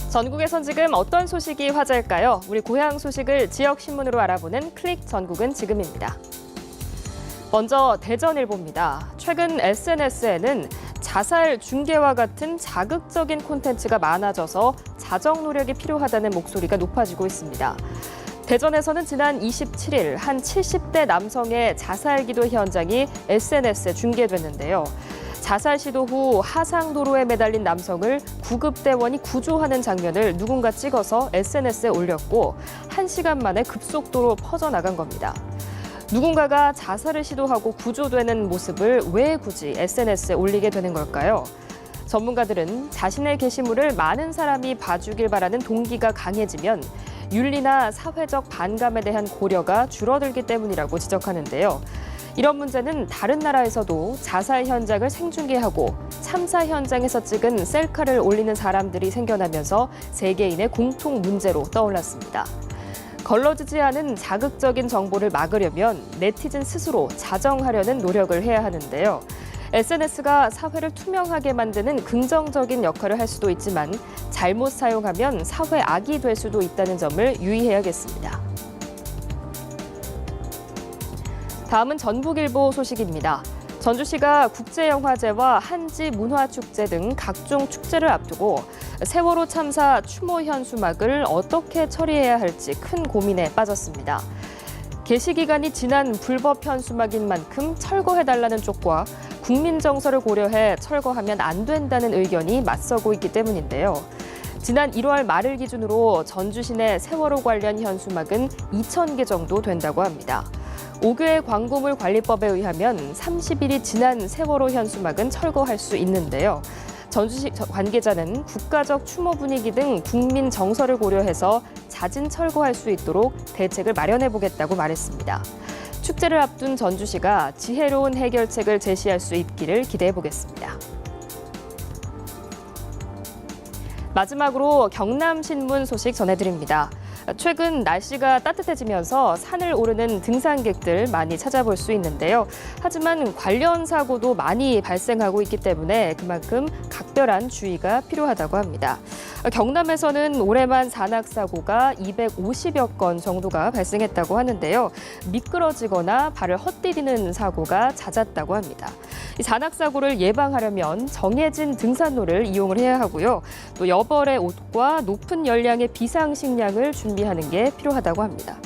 전국에선 지금 어떤 소식이 화제일까요? 우리 고향 소식을 지역 신문으로 알아보는 클릭 전국은 지금입니다. 먼저 대전일보입니다. 최근 SNS에는 자살 중계와 같은 자극적인 콘텐츠가 많아져서 자정 노력이 필요하다는 목소리가 높아지고 있습니다. 대전에서는 지난 27일 한 70대 남성의 자살 기도 현장이 SNS에 중계됐는데요. 자살 시도 후 하상도로에 매달린 남성을 구급대원이 구조하는 장면을 누군가 찍어서 SNS에 올렸고 1시간 만에 급속도로 퍼져나간 겁니다. 누군가가 자살을 시도하고 구조되는 모습을 왜 굳이 SNS에 올리게 되는 걸까요? 전문가들은 자신의 게시물을 많은 사람이 봐주길 바라는 동기가 강해지면 윤리나 사회적 반감에 대한 고려가 줄어들기 때문이라고 지적하는데요. 이런 문제는 다른 나라에서도 자살 현장을 생중계하고 참사 현장에서 찍은 셀카를 올리는 사람들이 생겨나면서 세계인의 공통 문제로 떠올랐습니다. 걸러지지 않은 자극적인 정보를 막으려면 네티즌 스스로 자정하려는 노력을 해야 하는데요. SNS가 사회를 투명하게 만드는 긍정적인 역할을 할 수도 있지만 잘못 사용하면 사회 악이 될 수도 있다는 점을 유의해야겠습니다. 다음은 전북일보 소식입니다. 전주시가 국제영화제와 한지문화축제 등 각종 축제를 앞두고 세월호 참사 추모 현수막을 어떻게 처리해야 할지 큰 고민에 빠졌습니다. 게시기간이 지난 불법 현수막인 만큼 철거해달라는 쪽과 국민 정서를 고려해 철거하면 안 된다는 의견이 맞서고 있기 때문인데요. 지난 1월 말을 기준으로 전주시 내 세월호 관련 현수막은 2,000개 정도 된다고 합니다. 5교의 광고물 관리법에 의하면 30일이 지난 세월호 현수막은 철거할 수 있는데요. 전주시 관계자는 국가적 추모 분위기 등 국민 정서를 고려해서 자진 철거할 수 있도록 대책을 마련해보겠다고 말했습니다. 축제를 앞둔 전주시가 지혜로운 해결책을 제시할 수 있기를 기대해보겠습니다. 마지막으로 경남신문 소식 전해드립니다. 최근 날씨가 따뜻해지면서 산을 오르는 등산객들 많이 찾아볼 수 있는데요. 하지만 관련 사고도 많이 발생하고 있기 때문에 그만큼 각별한 주의가 필요하다고 합니다. 경남에서는 올해만 산악사고가 250여 건 정도가 발생했다고 하는데요. 미끄러지거나 발을 헛디디는 사고가 잦았다고 합니다. 이 산악사고를 예방하려면 정해진 등산로를 이용을 해야 하고요. 또 여벌의 옷과 높은 열량의 비상식량을 준비하는 게 필요하다고 합니다.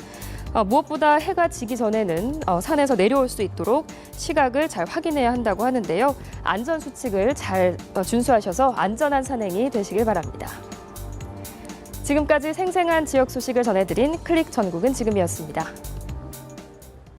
무엇보다 해가 지기 전에는 산에서 내려올 수 있도록 시각을 잘 확인해야 한다고 하는데요. 안전수칙을 잘 준수하셔서 안전한 산행이 되시길 바랍니다. 지금까지 생생한 지역 소식을 전해드린 클릭 전국은 지금이었습니다.